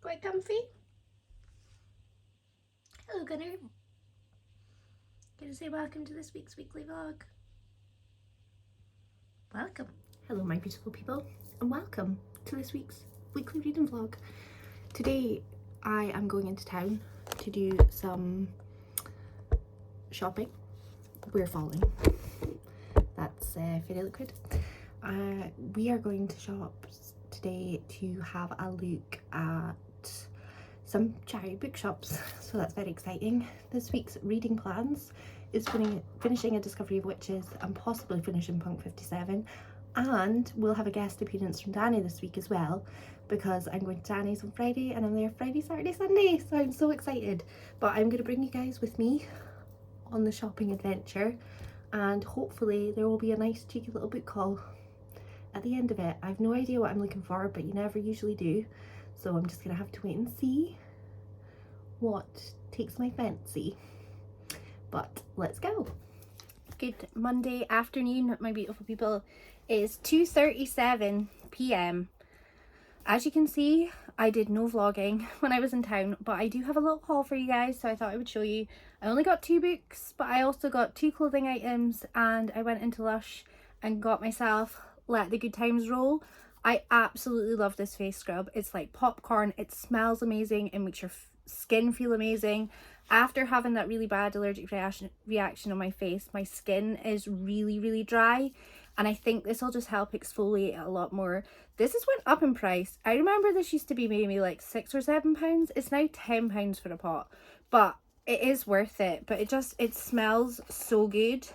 Quite comfy. Hello, Gunnar. Gonna say welcome to this week's weekly vlog. Welcome. Hello, my beautiful people, and welcome to this week's weekly reading vlog. Today, I am going into town to do some shopping. We're falling. That's Fairy Liquid. We are going to shop today to have a look at some charity bookshops, so that's very exciting. This week's reading plans is finishing A Discovery of Witches and possibly finishing Punk 57, and we'll have a guest appearance from Dani this week as well, because I'm going to Dani's on Friday and I'm there Friday, Saturday, Sunday, so I'm so excited. But I'm going to bring you guys with me on the shopping adventure, and hopefully there will be a nice cheeky little book haul at the end of it. I have no idea what I'm looking for, but you never usually do, so I'm just gonna have to wait and see what takes my fancy. But let's go. Good Monday afternoon, my beautiful people. It is 2:37 p.m. As you can see, I did no vlogging when I was in town, but I do have a little haul for you guys, so I thought I would show you. I only got 2 books, but I also got 2 clothing items, and I went into Lush and got myself Let the Good Times Roll. I absolutely love this face scrub. It's like popcorn, it smells amazing, it makes your skin feel amazing. After having that really bad allergic reaction on my face, my skin is really dry, and I think this will just help exfoliate it a lot more. This has went up in price. I remember this used to be maybe like £6 or £7. It's now £10 for a pot, but it is worth it. But it smells so good.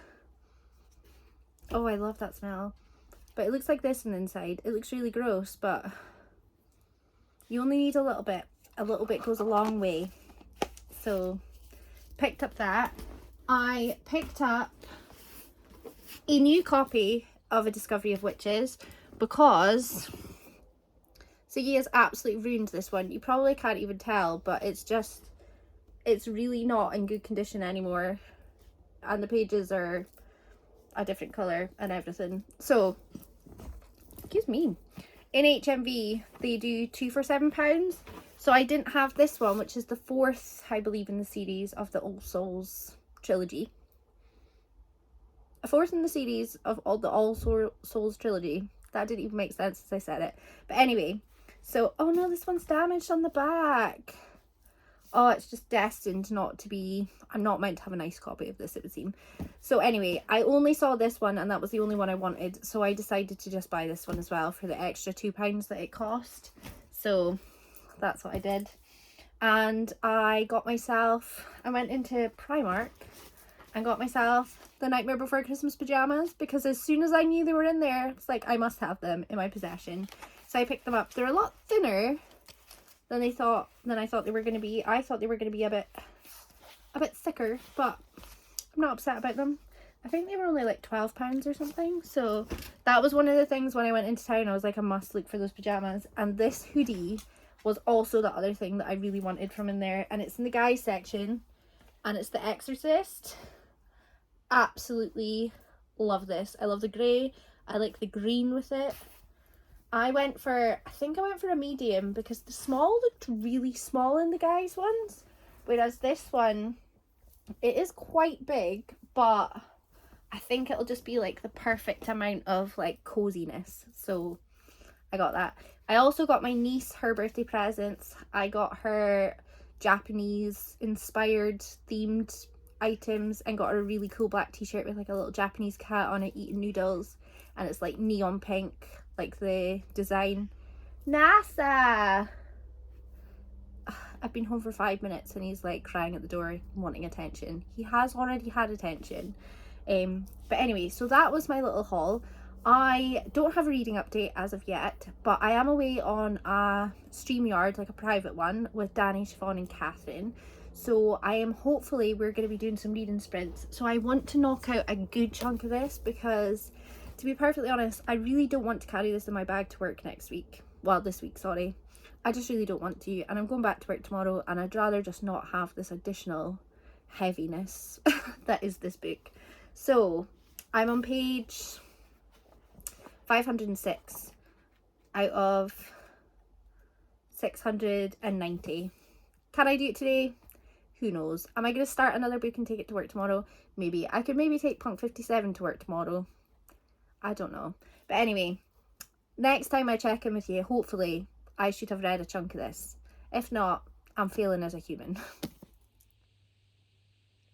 Oh, I love that smell. But it looks like this on the inside. It looks really gross, but you only need a little bit. A little bit goes a long way. So, picked up that. I picked up a new copy of A Discovery of Witches because Siggy has absolutely ruined this one. You probably can't even tell, but it's really not in good condition anymore. And the pages are a different colour and everything. So, excuse me, in HMV they do 2 for £7, so I didn't have this one, which is the 4th, I believe, in the series of the All Souls trilogy. A 4th in the series of the All Souls trilogy. That didn't even make sense as I said it, but anyway. So, oh no, this one's damaged on the back. Oh, it's just destined not to be. I'm not meant to have a nice copy of this, it would seem. So anyway, I only saw this one and that was the only one I wanted, so I decided to just buy this one as well for the extra £2 that it cost. So that's what I did. And I went into Primark and got myself the Nightmare Before Christmas pyjamas, because as soon as I knew they were in there, it's like I must have them in my possession. So I picked them up. They're a lot thinner than I thought they were going to be. I thought they were going to be a bit thicker, but I'm not upset about them. I think they were only like £12 or something. So that was one of the things when I went into town. I was like, I must look for those pajamas. And this hoodie was also the other thing that I really wanted from in there, and it's in the guys section, and it's The Exorcist. Absolutely love this. I love the grey. I like the green with it. I think I went for a medium because the small looked really small in the guys ones, whereas this one, it is quite big, but I think it'll just be like the perfect amount of like coziness. So I got that. I also got my niece her birthday presents. I got her Japanese inspired themed items and got her a really cool black t-shirt with like a little Japanese cat on it eating noodles, and it's like neon pink, like the design. NASA! I've been home for 5 minutes and he's like crying at the door wanting attention. He has already had attention. But anyway, so that was my little haul. I don't have a reading update as of yet, but I am away on a StreamYard, like a private one, with Dani, Siobhan and Catherine. So hopefully we're going to be doing some reading sprints. So I want to knock out a good chunk of this because, to be perfectly honest, I really don't want to carry this in my bag to work next week. Well, this week, sorry. I just really don't want to, and I'm going back to work tomorrow, and I'd rather just not have this additional heaviness that is this book. So I'm on page 506 out of 690. Can I do it today? Who knows? Am I going to start another book and take it to work tomorrow? Maybe. I could maybe take Punk 57 to work tomorrow. I don't know. But anyway, next time I check in with you, hopefully I should have read a chunk of this. If not, I'm failing as a human.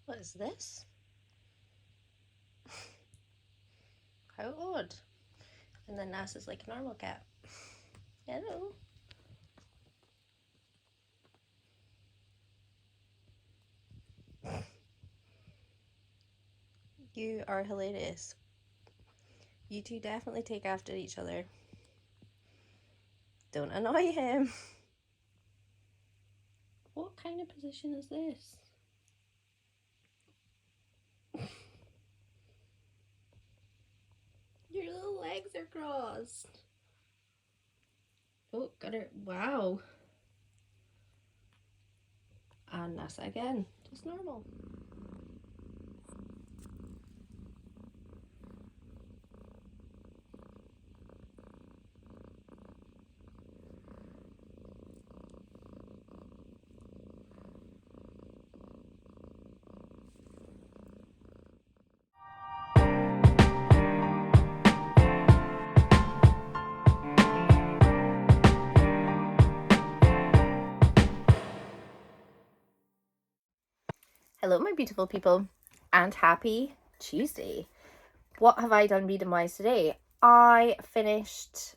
What is this? How odd. And then Nas is like a normal cat. Hello. You are hilarious. You two definitely take after each other. Don't annoy him. What kind of position is this? Your little legs are crossed. Oh, got her. Wow. And Nessa again. Just normal. Hello, my beautiful people, and happy Tuesday. What have I done reading wise today? I finished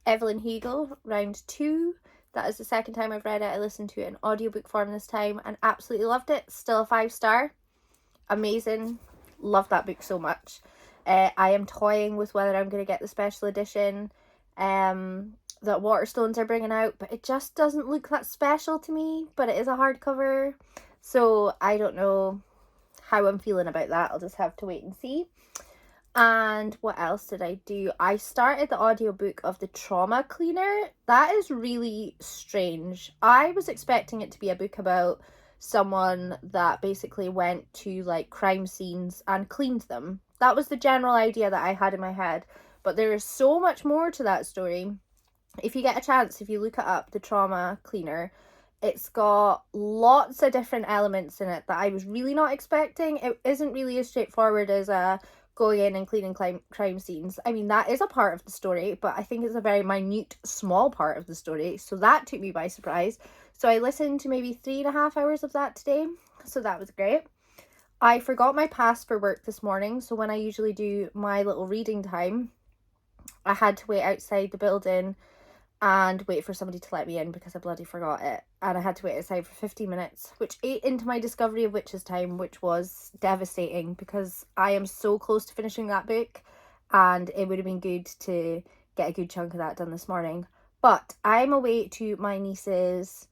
Evelyn Hugo, round 2. That is the second time I've read it. I listened to it in audiobook form this time and absolutely loved it. Still a 5-star. Amazing. Love that book so much. I am toying with whether I'm going to get the special edition that Waterstones are bringing out, but it just doesn't look that special to me, but it is a hardcover, so I don't know how I'm feeling about that. I'll just have to wait and see. And what else did I do? I started the audiobook of The Trauma Cleaner. That is really strange. I was expecting it to be a book about someone that basically went to like crime scenes and cleaned them. That was the general idea that I had in my head, but there is so much more to that story. If you get a chance, if you look it up, The Trauma Cleaner, it's got lots of different elements in it that I was really not expecting. It isn't really as straightforward as going in and cleaning crime scenes. I mean, that is a part of the story, but I think it's a very minute, small part of the story. So that took me by surprise. So I listened to maybe 3.5 hours of that today. So that was great. I forgot my pass for work this morning. So when I usually do my little reading time, I had to wait outside the building and wait for somebody to let me in because I bloody forgot it. And I had to wait outside for 15 minutes, which ate into my Discovery of Witches time, which was devastating because I am so close to finishing that book and it would have been good to get a good chunk of that done this morning. But I'm away to my niece's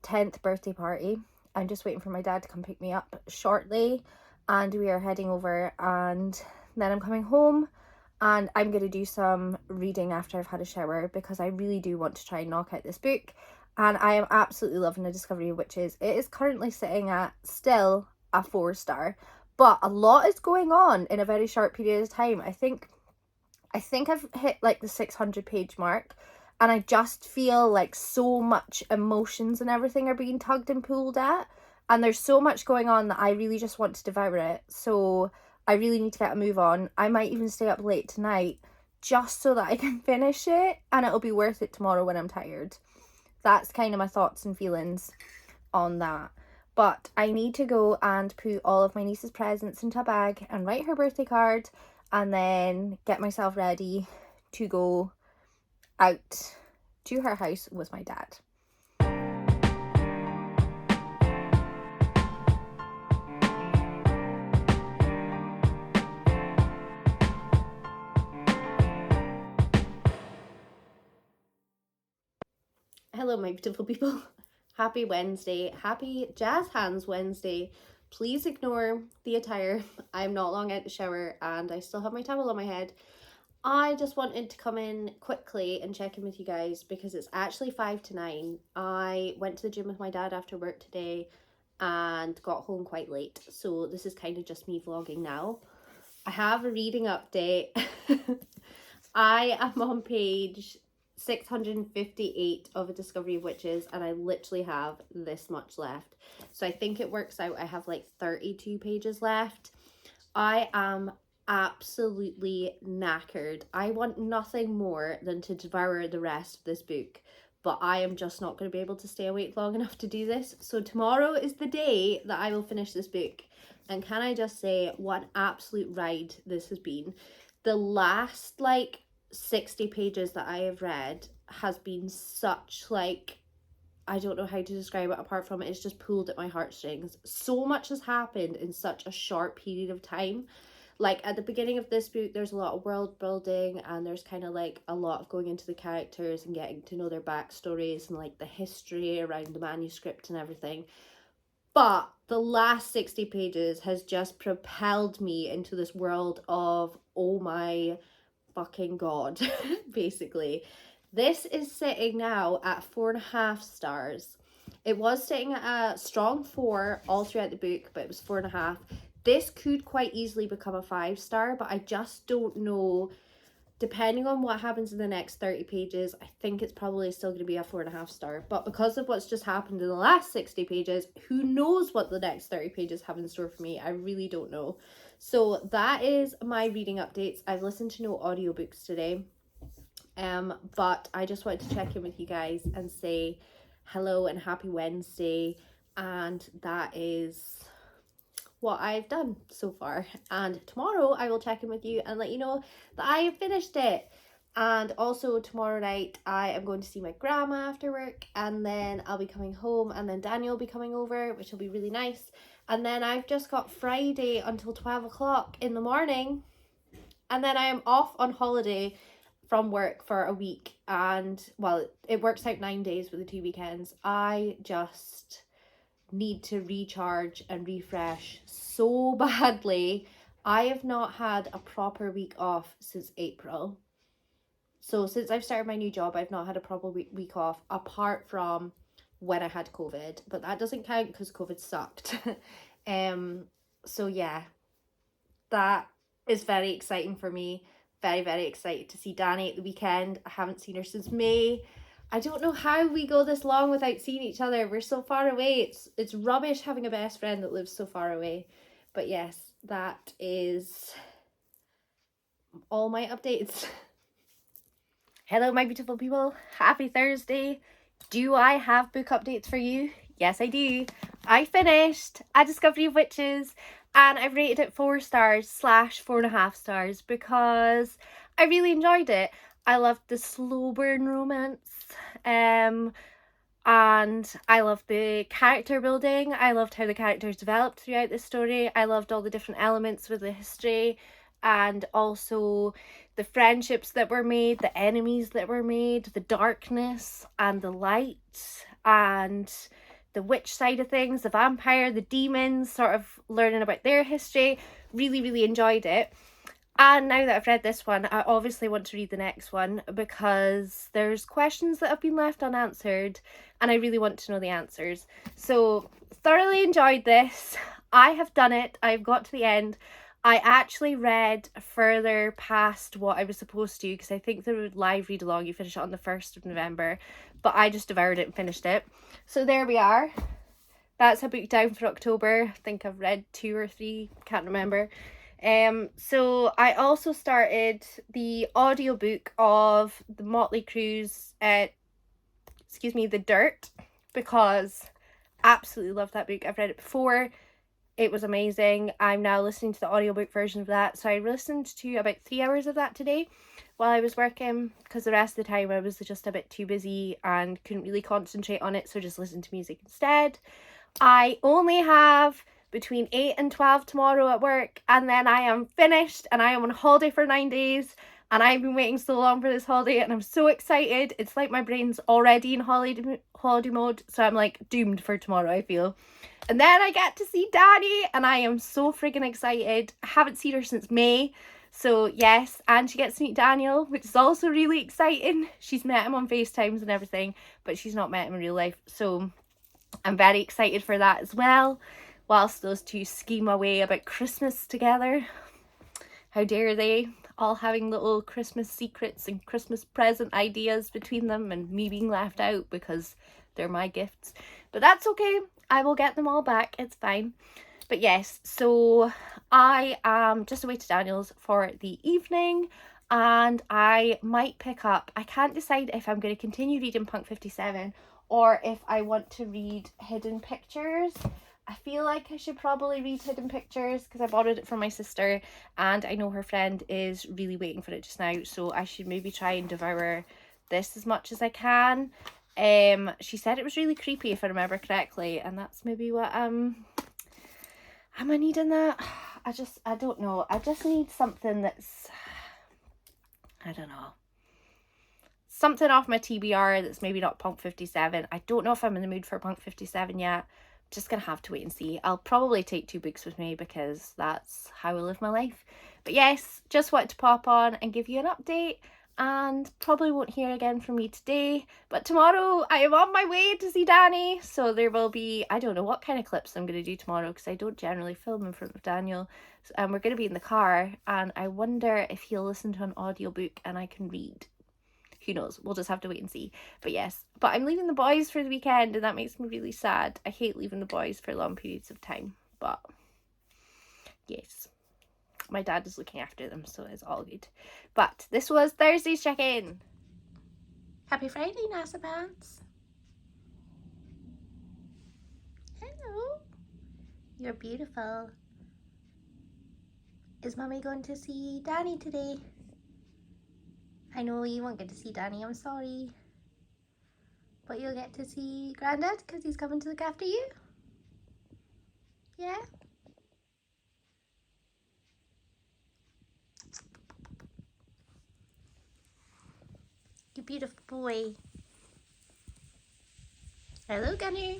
10th birthday party. I'm just waiting for my dad to come pick me up shortly and we are heading over, and then I'm coming home. And I'm going to do some reading after I've had a shower because I really do want to try and knock out this book. And I am absolutely loving The Discovery of Witches. It is currently sitting at still a 4-star. But a lot is going on in a very short period of time. I think I've hit like the 600 page mark. And I just feel like so much emotions and everything are being tugged and pulled at. And there's so much going on that I really just want to devour it. So I really need to get a move on. I might even stay up late tonight just so that I can finish it and it'll be worth it tomorrow when I'm tired. That's kind of my thoughts and feelings on that. But I need to go and put all of my niece's presents into a bag and write her birthday card and then get myself ready to go out to her house with my dad. Hello, my beautiful people. Happy Wednesday. Happy Jazz Hands Wednesday. Please ignore the attire. I'm not long out the shower and I still have my towel on my head. I just wanted to come in quickly and check in with you guys because it's actually 5 to 9. I went to the gym with my dad after work today and got home quite late. So this is kind of just me vlogging now. I have a reading update. I am on page 658 of A Discovery of Witches, and I literally have this much left. So I think it works out I have like 32 pages left. I am absolutely knackered. I want nothing more than to devour the rest of this book, but I am just not going to be able to stay awake long enough to do this. So tomorrow is the day that I will finish this book. And can I just say, what an absolute ride this has been. The last like 60 pages that I have read has been such like, I don't know how to describe it apart from it's just pulled at my heartstrings. So much has happened in such a short period of time. Like at the beginning of this book, there's a lot of world building, and there's kind of like a lot of going into the characters and getting to know their backstories and like the history around the manuscript and everything. But the last 60 pages has just propelled me into this world of, oh my fucking god, basically. This is sitting now at 4.5 stars. It was sitting at a strong 4 all throughout the book, but it was 4.5. This could quite easily become a 5-star, but I just don't know. Depending on what happens in the next 30 pages, I think it's probably still going to be a 4.5 star. But because of what's just happened in the last 60 pages, who knows what the next 30 pages have in store for me? I really don't know. So that is my reading updates. I've listened to no audiobooks today. But I just wanted to check in with you guys and say hello and happy Wednesday. And that is what I've done so far, and tomorrow I will check in with you and let you know that I have finished it. And also tomorrow night I am going to see my grandma after work, and then I'll be coming home, and then Dani will be coming over, which will be really nice. And then I've just got Friday until 12 o'clock in the morning, and then I am off on holiday from work for a week. And well, it works out 9 days with the 2 weekends. I just need to recharge and refresh so badly. I have not had a proper week off since April. So since I've started my new job, I've not had a proper week off, apart from when I had COVID, but that doesn't count because COVID sucked. So yeah, that is very exciting for me. Very, very excited to see Dani at the weekend. I haven't seen her since May. I don't know how we go this long without seeing each other. We're so far away. It's rubbish having a best friend that lives so far away. But yes, that is all my updates. Hello, my beautiful people. Happy Thursday. Do I have book updates for you? Yes, I do. I finished A Discovery of Witches, and I've rated it 4 stars / 4.5 stars because I really enjoyed it. I loved the slow burn romance, and I loved the character building. I loved how the characters developed throughout the story. I loved all the different elements with the history, and also the friendships that were made, the enemies that were made, the darkness and the light, and the witch side of things, the vampire, the demons, sort of learning about their history. Really, really enjoyed it. And now that I've read this one, I obviously want to read the next one because there's questions that have been left unanswered and I really want to know the answers. So thoroughly enjoyed this. I have done it. I've got to the end. I actually read further past what I was supposed to, because I think the live read along, you finish it on the 1st of November, but I just devoured it and finished it. So there we are. That's a book down for October. I think I've read 2 or 3, can't remember. So I also started the audiobook of the Motley Crue's The Dirt, because I absolutely love that book. I've read it before. It was amazing. I'm now listening to the audiobook version of that. So I listened to about 3 hours of that today while I was working, because the rest of the time I was just a bit too busy and couldn't really concentrate on it, so just listened to music instead. I only have between 8 and 12 tomorrow at work, and then I am finished and I am on holiday for 9 days, and I've been waiting so long for this holiday and I'm so excited. It's like my brain's already in holiday mode, so I'm like doomed for tomorrow, I feel. And then I get to see Dani and I am so friggin' excited. I haven't seen her since May, so yes, and she gets to meet Daniel, which is also really exciting. She's met him on FaceTimes and everything, but she's not met him in real life, so I'm very excited for that as well. Whilst those two scheme away about Christmas together. How dare they? all having little Christmas secrets and Christmas present ideas between them, and me being left out because they're my gifts. But that's okay. I will get them all back. It's fine. But yes, so I am just away to Daniel's for the evening, and I might pick up, I can't decide if I'm going to continue reading Punk 57 or if I want to read Hidden Pictures. I feel like I should probably read Hidden Pictures because I borrowed it from my sister and I know her friend is really waiting for it just now, so I should maybe try and devour this as much as I can. She said it was really creepy if I remember correctly, and that's maybe what am I needing that? I don't know. I just need something that's, I don't know, something off my TBR that's maybe not Punk 57. I don't know if I'm in the mood for Punk 57 yet. Just gonna have to wait and see. I'll probably take 2 books with me because that's how I live my life. But yes, just wanted to pop on and give you an update, and probably won't hear again from me today, but tomorrow I am on my way to see Dani, so there will be, I don't know what kind of clips I'm going to do tomorrow because I don't generally film in front of Daniel, and we're going to be in the car, and I wonder if he'll listen to an audiobook and I can read. Who knows, we'll just have to wait and see. But yes, but I'm leaving the boys for the weekend and that makes me really sad. I hate leaving the boys for long periods of time, but yes, my dad is looking after them, so it's all good. But this was Thursday's check-in. Happy Friday, NASA Pants. Hello. You're beautiful. Is Mummy going to see Dani today? I know you won't get to see Dani, I'm sorry. But you'll get to see Grandad because he's coming to look after you? Yeah? You beautiful boy. Hello, Gunner.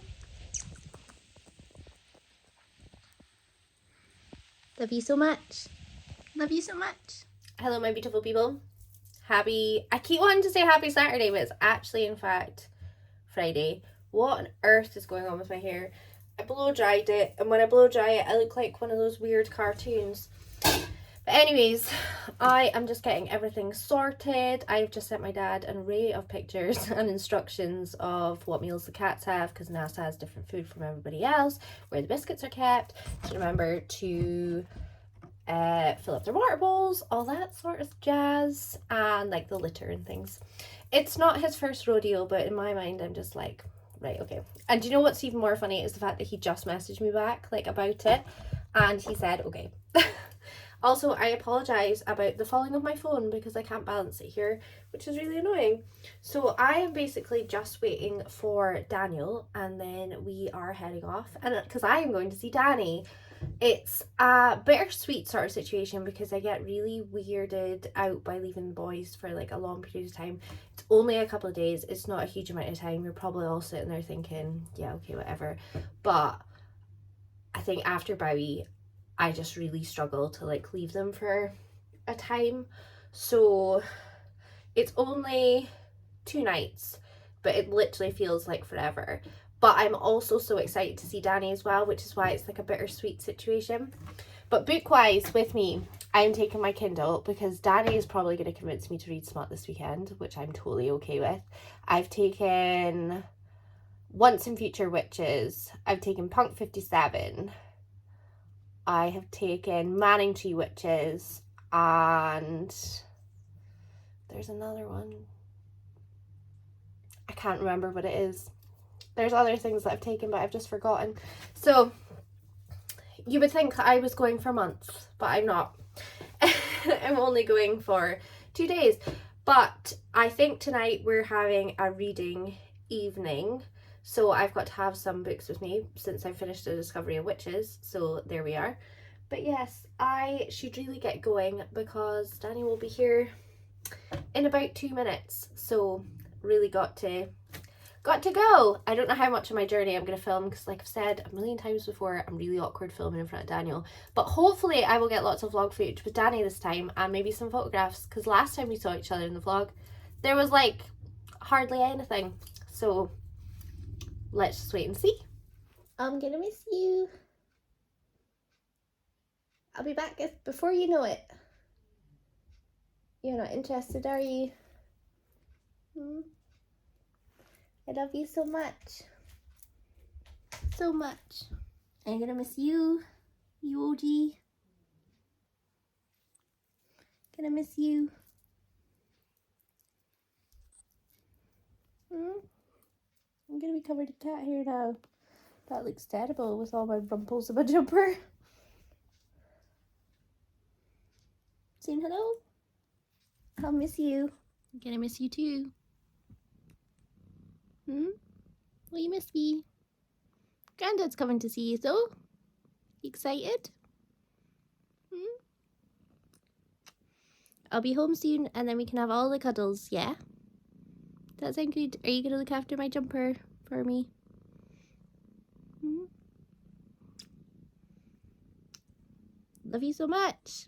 Love you so much. Love you so much. Hello, my beautiful people. I keep wanting to say happy Saturday, but it's actually, in fact, Friday. What on earth is going on with my hair? I blow dried it, and when I blow dry it, I look like one of those weird cartoons. But anyways, I am just getting everything sorted. I've just sent my dad an array of pictures and instructions of what meals the cats have, because NASA has different food from everybody else, where the biscuits are kept, to remember to fill up their water bowls, all that sort of jazz, and like the litter and things. It's not his first rodeo, but in my mind I'm just like, right, okay. And do you know what's even more funny is the fact that he just messaged me back like about it, and he said okay. Also, I apologise about the falling of my phone because I can't balance it here, which is really annoying. So I am basically just waiting for Daniel, and then we are heading off, and because I am going to see Dani. It's a bittersweet sort of situation because I get really weirded out by leaving the boys for like a long period of time. It's only a couple of days, it's not a huge amount of time. You're probably all sitting there thinking, yeah, okay, whatever. But I think after Bowie, I just really struggle to like leave them for a time. So it's only 2 nights, but it literally feels like forever. But I'm also so excited to see Dani as well, which is why it's like a bittersweet situation. But book-wise with me, I'm taking my Kindle because Dani is probably going to convince me to read Smut this weekend, which I'm totally okay with. I've taken Once and Future Witches. I've taken Punk 57. I have taken Manning Tree Witches, and there's another one. I can't remember what it is. There's other things that I've taken, but I've just forgotten. So you would think I was going for months, but I'm not. I'm only going for 2 days. But I think tonight we're having a reading evening. So I've got to have some books with me since I finished The Discovery of Witches. So there we are. But yes, I should really get going because Dani will be here in about 2 minutes. So really got to go. I don't know how much of my journey I'm going to film because like I've said a million times before, I'm really awkward filming in front of Daniel. But hopefully I will get lots of vlog footage with Dani this time, and maybe some photographs, because last time we saw each other in the vlog there was like hardly anything. So let's just wait and see. I'm gonna miss you. I'll be back before you know it. You're not interested, are you? I love you so much. So much. I'm gonna miss you, you OG. Gonna miss you. I'm gonna be covered in cat hair now. That looks terrible with all my rumples in my jumper. Saying hello? I'll miss you. I'm gonna miss you too. Will you miss me? Granddad's coming to see you though. You excited? I'll be home soon and then we can have all the cuddles, yeah? Does that sound good? Are you gonna look after my jumper for me? Love you so much.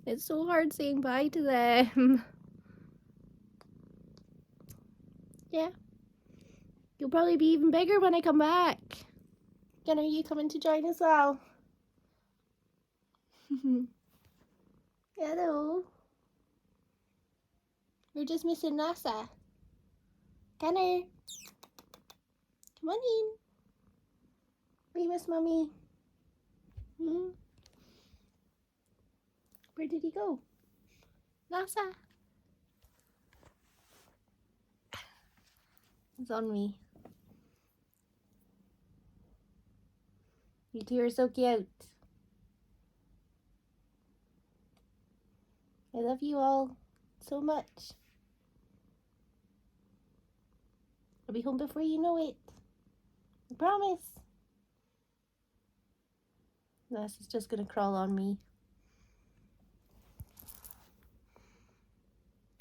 It's so hard saying bye to them. Yeah. You'll probably be even bigger when I come back. Jen, are you coming to join as well? Hello. We're just missing NASA. Gunner. Come on in. We miss Mommy. Where did he go? NASA. It's on me. You two are so cute. I love you all so much. I'll be home before you know it. I promise. This is just gonna crawl on me.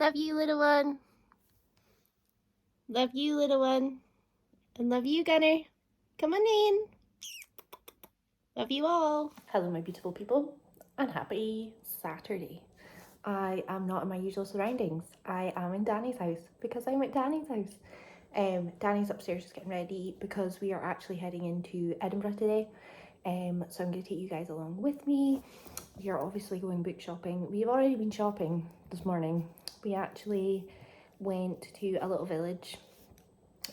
Love you, little one. Love you, little one. And love you, Gunner. Come on in. Love you all. Hello, my beautiful people, and happy Saturday. I am not in my usual surroundings. I am in Dani's house because I'm at Dani's house. Dani's upstairs just getting ready because we are actually heading into Edinburgh today. So I'm going to take you guys along with me. We are obviously going book shopping. We've already been shopping this morning. We actually went to a little village.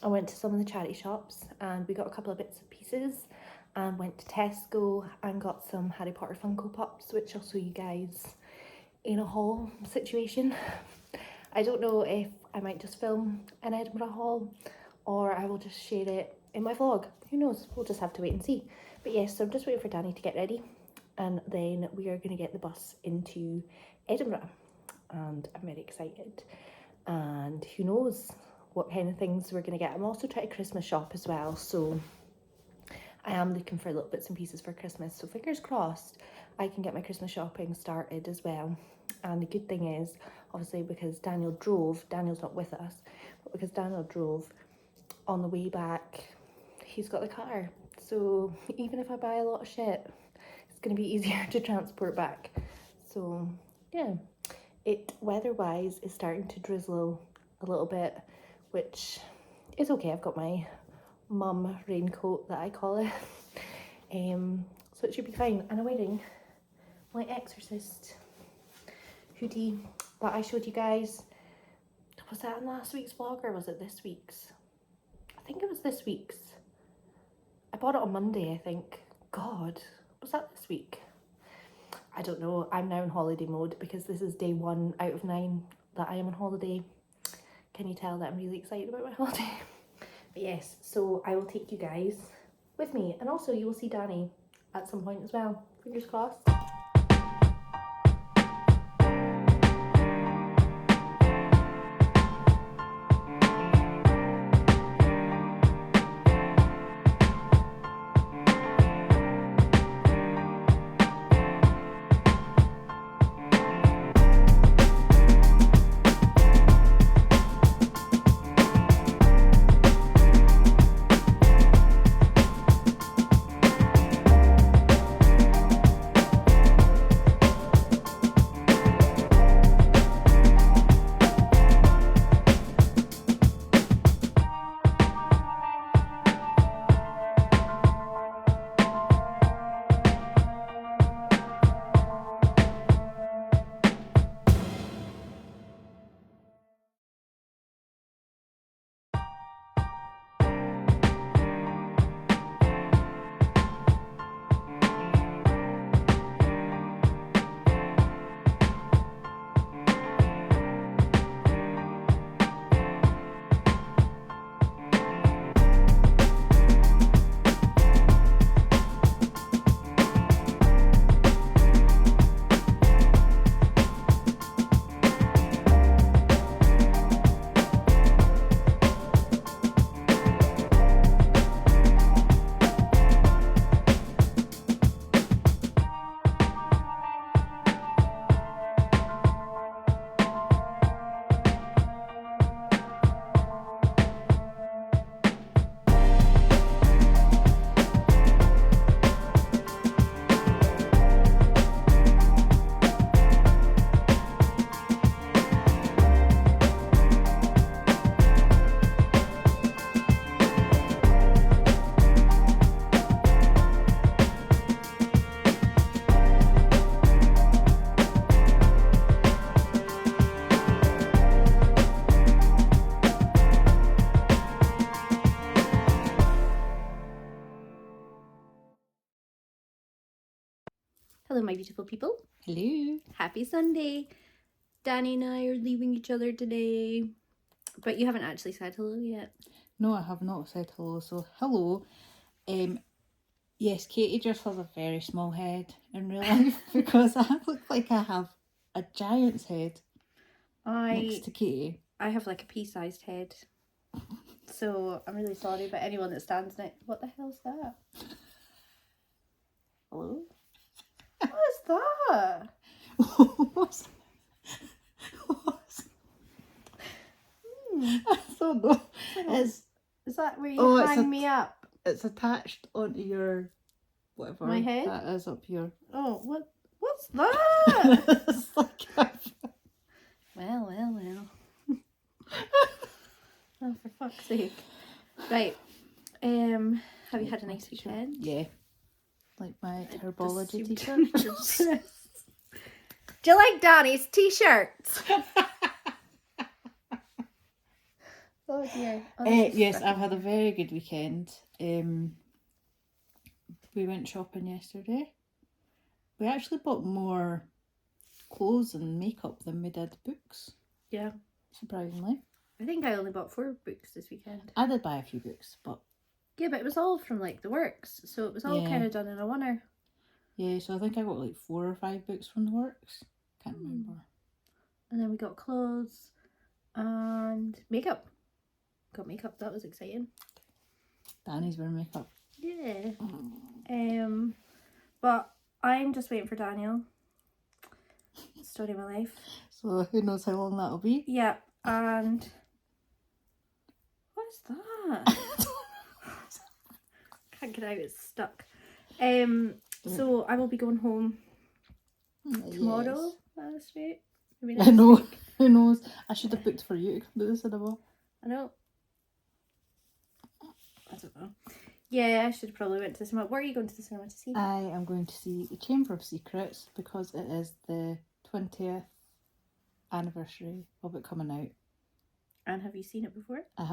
I went to some of the charity shops and we got a couple of bits and pieces, and went to Tesco and got some Harry Potter Funko Pops, which I'll show you guys in a haul situation. I don't know if I might just film an Edinburgh haul or I will just share it in my vlog. Who knows? We'll just have to wait and see. But yes, so I'm just waiting for Dani to get ready and then we are going to get the bus into Edinburgh, and I'm very excited. And who knows what kind of things we're going to get. I'm also trying to Christmas shop as well, so I am looking for little bits and pieces for Christmas. So fingers crossed I can get my Christmas shopping started as well. And the good thing is, obviously, because Daniel's not with us, but because Daniel drove on the way back, he's got the car. So even if I buy a lot of shit, it's going to be easier to transport back. So yeah, it weather-wise is starting to drizzle a little bit, which is okay. I've got my mum raincoat that I call it. So it should be fine. And I'm wearing my Exorcist hoodie that I showed you guys. Was that in last week's vlog or was it this week's? I think it was this week's. I bought it on Monday, I think. God, was that this week? I don't know. I'm now in holiday mode because this is day 1 out of 9 that I am on holiday. Can you tell that I'm really excited about my holiday? But yes, so I will take you guys with me, and also you will see Dani at some point as well. Fingers crossed. Hello, my beautiful people. Hello. Happy Sunday. Dani and I are leaving each other today. But you haven't actually said hello yet. No, I have not said hello. So, hello. Yes, Katie just has a very small head in real life because I look like I have a giant's head next to Katie. I have like a pea-sized head. So I'm really sorry, but anyone that stands next... What the hell's that? Hello? What is that? What's I don't know. Is that where you hang me up? It's attached onto your whatever My head? that is up here. Oh, what's that? It's like Well. Oh, for fuck's sake. Right. Have you had a nice weekend? Yeah. Like my herbology Just t-shirt. Do you like Dani's t-shirts? Oh dear. Yes, I've had a very good weekend. We went shopping yesterday. We actually bought more clothes and makeup than we did books. Yeah. Surprisingly. I think I only bought 4 books this weekend. I did buy a few books, but... Yeah, but it was all from like the works, so it was all kind of done in a oneer. Yeah, so I think I got like 4 or 5 books from the works. Can't remember. And then we got clothes and makeup. Got makeup, that was exciting. Dani's wearing makeup. Yeah. But I'm just waiting for Daniel. Story of my life. So who knows how long that'll be? Yeah, and what is that? Can't get out, it's stuck. So I will be going home tomorrow. That's right. Maybe I know. week. Who knows? I should have booked for you to come to the cinema. I know. I don't know. Yeah, I should have probably went to the cinema. Where are you going to the cinema to see? I am going to see The Chamber of Secrets because it is the 20th anniversary of it coming out. And have you seen it before? I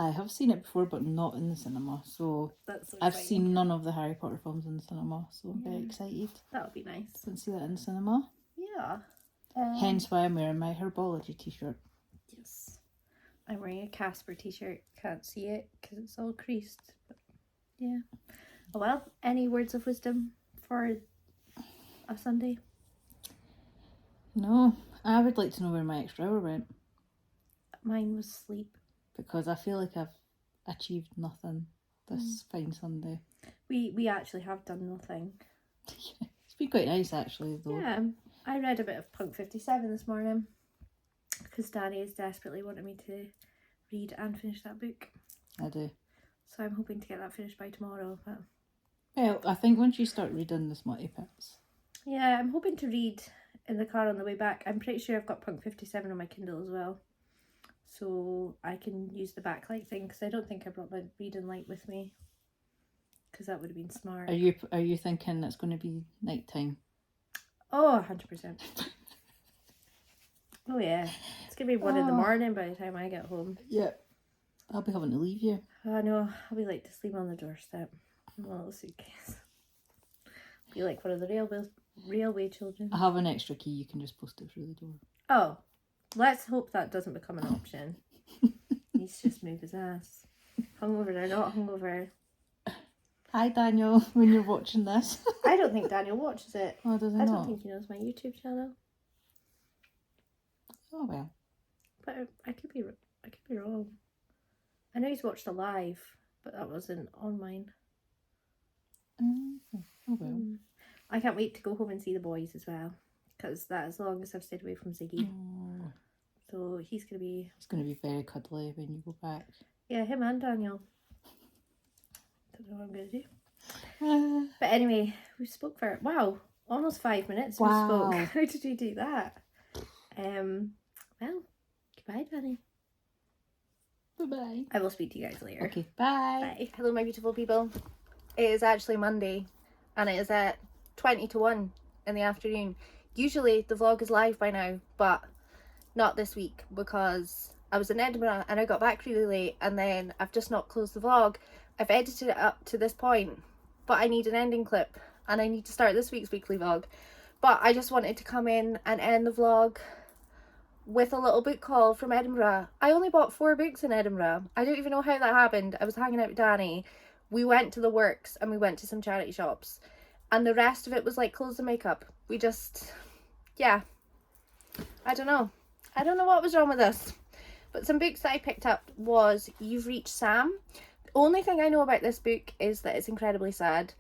have seen it before, but not in the cinema. So That's so I've exciting. seen none of the Harry Potter films in the cinema, so I'm very excited. That would be nice. To see that in the cinema. Yeah. Hence why I'm wearing my herbology t-shirt. Yes. I'm wearing a Casper t-shirt. Can't see it because it's all creased. But yeah. Oh well. Any words of wisdom for a Sunday? No, I would like to know where my extra hour went. Mine was sleep. Because I feel like I've achieved nothing this fine Sunday. We actually have done nothing. It's been quite nice actually though. Yeah. I read a bit of Punk 57 this morning because Dani is desperately wanting me to read and finish that book. I do. So I'm hoping to get that finished by tomorrow. But Well, I think once you start reading the Smutty Pits. yeah, I'm hoping to read in the car on the way back. I'm pretty sure I've got Punk 57 on my Kindle as well. So I can use the backlight thing because I don't think I brought my reading light with me. Because that would have been smart. Are you thinking it's going to be night time? Oh, 100%. Oh yeah. It's going to be 1 in the morning by the time I get home. Yep. I'll be having to leave you. I know. I'll be like to sleep on the doorstep in my little suitcase. Be like one of the railway children. I have an extra key, you can just post it through the door. Oh, let's hope that doesn't become an option. Needs to just move his ass. Hungover or not hungover. Hi Daniel, when you're watching this. I don't think Daniel watches it. Oh, does he I not? don't think he knows my YouTube channel. Oh well. But I could be wrong. I know he's watched a live, but that wasn't on mine. Oh well. I can't wait to go home and see the boys as well, because that as long as I've stayed away from Ziggy. Oh. So he's gonna be. It's going to be very cuddly when you go back. Yeah, him and Daniel. Don't know what I'm gonna do. But anyway, we spoke for almost 5 minutes. Wow. We spoke. How did we do that? Well, goodbye, Dani. Bye-bye. I will speak to you guys later. Okay, bye. Bye. Hello, my beautiful people. It is actually Monday, and it is at 20 to 1 in the afternoon. Usually the vlog is live by now, but not this week because I was in Edinburgh and I got back really late, and then I've just not closed the vlog. I've edited it up to this point, but I need an ending clip and I need to start this week's weekly vlog. But I just wanted to come in and end the vlog with a little book haul from Edinburgh. I only bought 4 books in Edinburgh. I don't even know how that happened. I was hanging out with Dani. We went to the works and we went to some charity shops. And the rest of it was like clothes and makeup. We just, yeah. I don't know. I don't know what was wrong with us. But some books that I picked up was You've Reached Sam. The only thing I know about this book is that it's incredibly sad.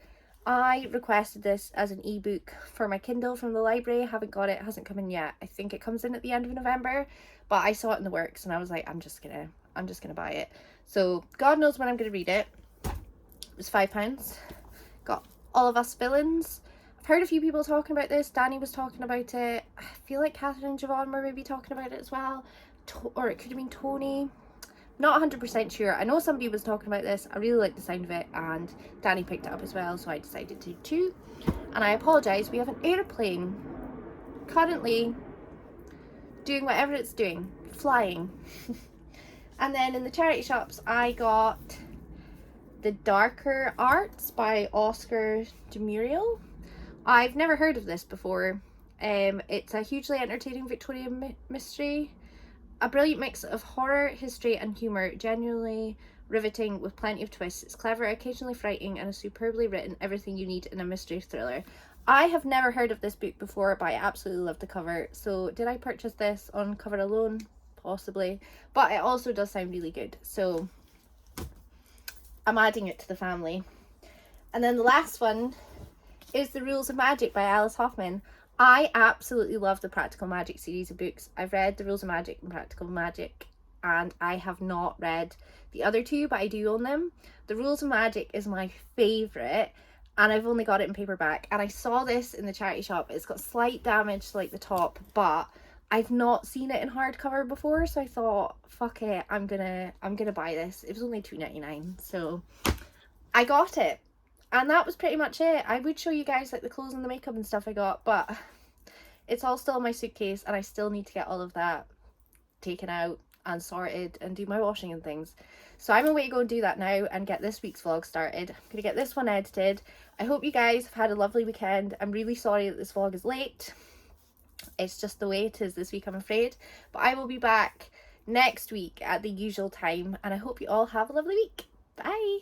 I requested this as an ebook for my Kindle from the library. Haven't got it, hasn't come in yet. I think it comes in at the end of November, but I saw it in the works and I was like, I'm just gonna buy it. So God knows when I'm gonna read it. It was £5. Got All of Us Villains. I've heard a few people talking about this. Dani was talking about it. I feel like Catherine and Javon were maybe talking about it as well. Or it could have been Tony. Not 100% sure. I know somebody was talking about this. I really like the sound of it, and Dani picked it up as well, so I decided to too. And I apologise, we have an airplane currently doing whatever it's doing, flying. And then in the charity shops I got The Darker Arts by Oscar de Muriel. I've never heard of this before. It's a hugely entertaining Victorian mystery. A brilliant mix of horror, history and humour, genuinely riveting with plenty of twists. It's clever, occasionally frightening, and a superbly written everything you need in a mystery thriller. I have never heard of this book before, but I absolutely love the cover. So did I purchase this on cover alone? Possibly. But it also does sound really good. So I'm adding it to the family. And then the last one is The Rules of Magic by Alice Hoffman. I absolutely love the Practical Magic series of books. I've read The Rules of Magic and Practical Magic, and I have not read the other two, but I do own them. The Rules of Magic is my favourite, and I've only got it in paperback. And I saw this in the charity shop. It's got slight damage to like the top, but I've not seen it in hardcover before, so I thought, fuck it, I'm gonna buy this. It was only $2.99, so I got it. And that was pretty much it. I would show you guys like the clothes and the makeup and stuff I got, but it's all still in my suitcase and I still need to get all of that taken out and sorted and do my washing and things. So I'm away to go and do that now and get this week's vlog started. I'm going to get this one edited. I hope you guys have had a lovely weekend. I'm really sorry that this vlog is late. It's just the way it is this week, I'm afraid. But I will be back next week at the usual time, and I hope you all have a lovely week. Bye!